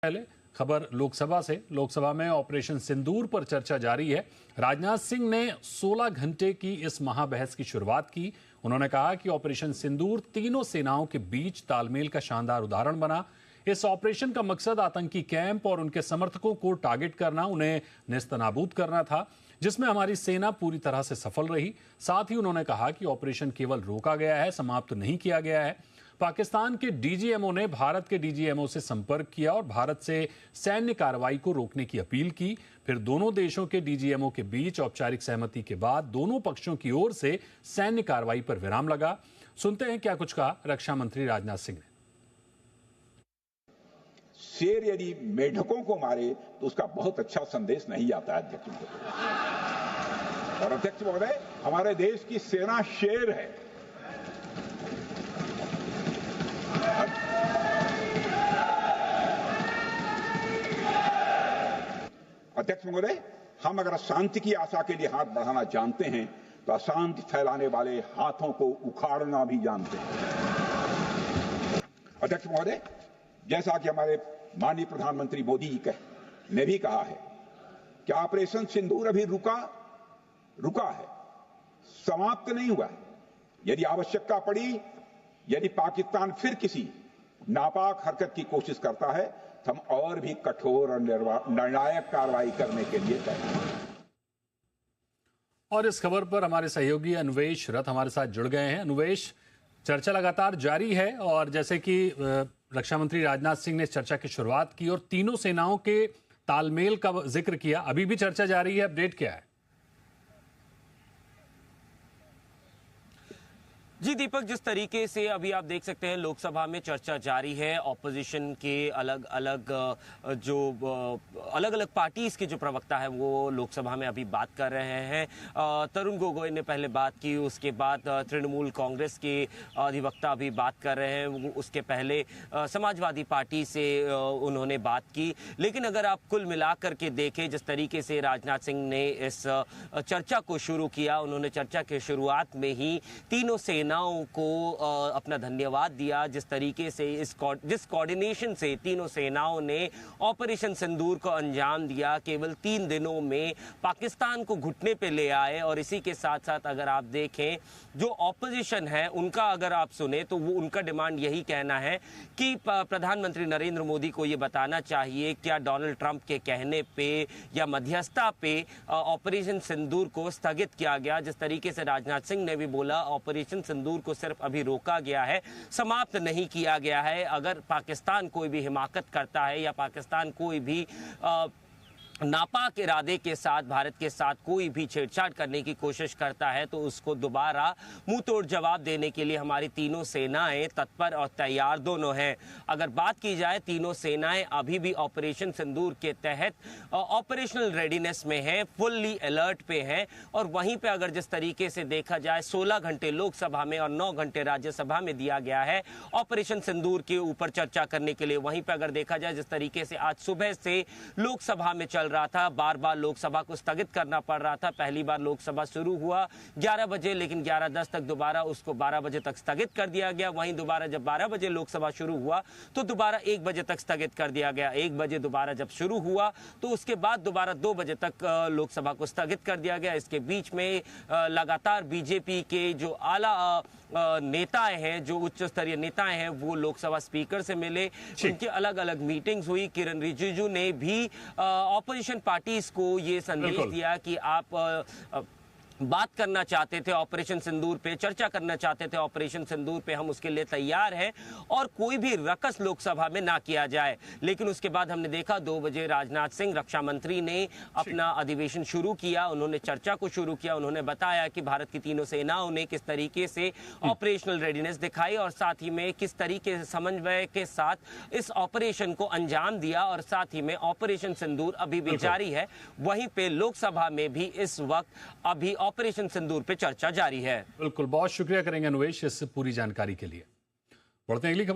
पहले खबर लोकसभा से। लोकसभा में ऑपरेशन सिंदूर पर चर्चा जारी है। राजनाथ सिंह ने 16 घंटे की इस महाबहस की शुरुआत की। उन्होंने कहा कि ऑपरेशन सिंदूर तीनों सेनाओं के बीच तालमेल का शानदार उदाहरण बना। इस ऑपरेशन का मकसद आतंकी कैंप और उनके समर्थकों को टारगेट करना, उन्हें नेस्तनाबूद करना था, जिसमें हमारी सेना पूरी तरह से सफल रही। साथ ही उन्होंने कहा कि ऑपरेशन केवल रोका गया है, समाप्त नहीं किया गया है। पाकिस्तान के डीजीएमओ ने भारत के डीजीएमओ से संपर्क किया और भारत से सैन्य कार्रवाई को रोकने की अपील की। फिर दोनों देशों के डीजीएमओ के बीच औपचारिक सहमति के बाद दोनों पक्षों की ओर से सैन्य कार्रवाई पर विराम लगा। सुनते हैं क्या कुछ कहा रक्षा मंत्री राजनाथ सिंह ने। शेर यदि मेढकों को मारे तो उसका बहुत अच्छा संदेश नहीं आता है अध्यक्ष महोदय। और अध्यक्ष महोदय, हमारे देश की सेना शेर है। अध्यक्ष महोदय, हम अगर शांति की आशा के लिए हाथ बढ़ाना जानते हैं तो अशांति फैलाने वाले हाथों को उखाड़ना भी जानते हैं। अध्यक्ष महोदय, जैसा कि हमारे माननीय प्रधानमंत्री मोदी जी ने भी कहा है कि ऑपरेशन सिंदूर अभी रुका है, समाप्त नहीं हुआ है। यदि आवश्यकता पड़ी, यदि पाकिस्तान फिर किसी नापाक हरकत की कोशिश करता है तो हम और भी कठोर और निर्णायक कार्रवाई करने के लिए तैयार हैं। और इस खबर पर हमारे सहयोगी अन्वेश रथ हमारे साथ जुड़ गए हैं। अन्वेश, चर्चा लगातार जारी है और जैसे कि रक्षा मंत्री राजनाथ सिंह ने चर्चा की शुरुआत की और तीनों सेनाओं के तालमेल का जिक्र किया, अभी भी चर्चा जारी है, अपडेट क्या है? जी दीपक, जिस तरीके से अभी आप देख सकते हैं लोकसभा में चर्चा जारी है। ऑपोजिशन के अलग अलग पार्टीज के जो प्रवक्ता है वो लोकसभा में अभी बात कर रहे हैं। तरुण गोगोई ने पहले बात की, उसके बाद तृणमूल कांग्रेस के अधिवक्ता अभी बात कर रहे हैं, उसके पहले समाजवादी पार्टी से उन्होंने बात की। लेकिन अगर आप कुल मिलाकर के देखें, जिस तरीके से राजनाथ सिंह ने इस चर्चा को शुरू किया, उन्होंने चर्चा के शुरुआत में ही तीनों सेनाओं को अपना धन्यवाद दिया। जिस तरीके से जिस कोऑर्डिनेशन से तीनों सेनाओं ने ऑपरेशन सिंदूर को अंजाम दिया, केवल 3 दिनों में पाकिस्तान को घुटने पे ले आए। और इसी के साथ साथ अगर आप देखें, जो ऑपोजिशन है उनका अगर आप सुने तो वो उनका डिमांड यही कहना है कि प्रधानमंत्री नरेंद्र मोदी को ये बताना चाहिए क्या डोनाल्ड ट्रंप के कहने पे या मध्यस्थता पे ऑपरेशन सिंदूर को स्थगित किया गया। जिस तरीके से राजनाथ सिंह ने भी बोला, ऑपरेशन सिंदूर को सिर्फ अभी रोका गया है, समाप्त नहीं किया गया है। अगर पाकिस्तान कोई भी हिमाकत करता है या पाकिस्तान कोई भी नापाक इरादे के साथ भारत के साथ कोई भी छेड़छाड़ करने की कोशिश करता है तो उसको दोबारा मुंह तोड़ जवाब देने के लिए हमारी तीनों सेनाएं तत्पर और तैयार दोनों हैं। अगर बात की जाए, तीनों सेनाएं अभी भी ऑपरेशन सिंदूर के तहत ऑपरेशनल रेडीनेस में हैं, फुल्ली अलर्ट पे हैं। और वहीं पे अगर जिस तरीके से देखा जाए, 16 घंटे लोकसभा में और 9 घंटे राज्यसभा में दिया गया है ऑपरेशन सिंदूर के ऊपर चर्चा करने के लिए। वहीं पर अगर देखा जाए, जिस तरीके से आज सुबह से लोकसभा में चल रहा था, बार बार लोकसभा को स्थगित करना पड़ रहा था। पहली बार लोकसभा शुरू हुआ 11 बजे, लेकिन 11:10 तक दोबारा उसको 12 बजे तक स्थगित कर दिया गया। वहीं दोबारा जब 12 बजे लोकसभा शुरू हुआ तो दोबारा 1 बजे तक स्थगित कर दिया गया। 1 बजे दोबारा जब शुरू हुआ तो उसके बाद दोबारा 2 बजे तक लोकसभा को स्थगित कर दिया गया। इसके बीच में लगातार बीजेपी के जो आला नेताएं हैं, जो उच्च स्तरीय नेताएं हैं, वो लोकसभा स्पीकर से मिले, उनकी अलग अलग मीटिंग्स हुई। किरण रिजिजू ने भी ऑपोजिशन पार्टीज को ये संदेश दिया कि आप बात करना चाहते थे ऑपरेशन सिंदूर पे, चर्चा करना चाहते थे ऑपरेशन सिंदूर पे, हम उसके लिए तैयार हैं और कोई भी रकस लोकसभा में ना किया जाए। लेकिन उसके बाद हमने देखा 2 बजे राजनाथ सिंह रक्षा मंत्री ने अपना अधिवेशन शुरू किया, उन्होंने चर्चा को शुरू किया। उन्होंने बताया कि भारत की तीनों सेनाओं ने किस तरीके से ऑपरेशनल रेडीनेस दिखाई और साथ ही में किस तरीके से समन्वय के साथ इस ऑपरेशन को अंजाम दिया। और साथ ही में ऑपरेशन सिंदूर अभी भी जारी है। वहीं पे लोकसभा में भी इस वक्त अभी ऑपरेशन सिंदूर पे चर्चा जारी है। बिल्कुल, बहुत शुक्रिया करेंगे अन्वेष इस पूरी जानकारी के लिए। बढ़ते हैं अगली खबर।